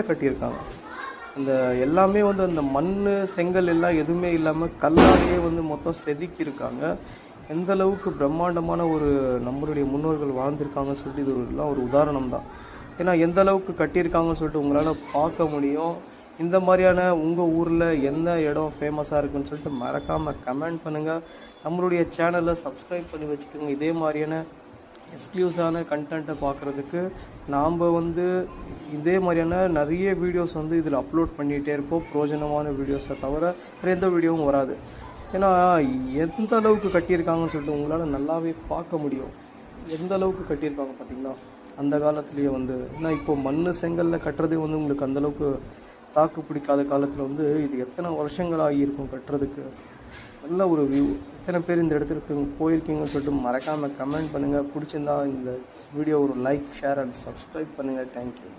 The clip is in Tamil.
கட்டியிருக்காங்க. அந்த எல்லாமே வந்து அந்த மண் செங்கல் எல்லாம் எதுவுமே இல்லாமல் கல்லாலேயே வந்து மொத்தம் செதுக்கியிருக்காங்க. எந்த அளவுக்கு பிரம்மாண்டமான ஒரு நம்மளுடைய முன்னோர்கள் வாழ்ந்திருக்காங்கன்னு சொல்லிட்டு இது எல்லாம் ஒரு உதாரணம் தான். ஏன்னா எந்த அளவுக்கு கட்டியிருக்காங்கன்னு சொல்லிட்டு உங்களால் பார்க்க முடியும். இந்த மாதிரியான உங்கள் ஊரில் எந்த இடம் ஃபேமஸாக இருக்குன்னு சொல்லிட்டு மறக்காமல் கமெண்ட் பண்ணுங்கள். நம்மளுடைய சேனலை சப்ஸ்கிரைப் பண்ணி வச்சுக்கோங்க. இதே மாதிரியான எக்ஸ்க்ளூசிவான கண்டென்ட்டை பார்க்குறதுக்கு நாம் வந்து இதே மாதிரியான நிறைய வீடியோஸ் வந்து இதில் அப்லோட் பண்ணிகிட்டே இருப்போம். பிரோஜனமான வீடியோஸை தவிர வேறு எந்த வீடியோவும் வராது. ஏன்னா எந்த அளவுக்கு கட்டியிருக்காங்கன்னு சொல்லிட்டு உங்களால் நல்லாவே பார்க்க முடியும். எந்த அளவுக்கு கட்டியிருக்காங்க பார்த்திங்களா அந்த காலத்துலேயே வந்து. ஏன்னா இப்போ மண் செங்கலில் கட்டுறதே வந்து உங்களுக்கு அந்தளவுக்கு தாக்கு பிடிக்காத காலத்தில் வந்து இது எத்தனை வருஷங்கள் ஆகியிருக்கும் கட்டுறதுக்கு. நல்ல ஒரு வியூ. எத்தனை பேர் இந்த இடத்துக்கு போயிருக்கீங்கன்னு சொல்லிட்டு மறக்காமல் கமெண்ட் பண்ணுங்கள். பிடிச்சிருந்தா இந்த வீடியோ ஒரு லைக், ஷேர் அண்ட் சப்ஸ்கிரைப் பண்ணுங்கள். தேங்க்யூ.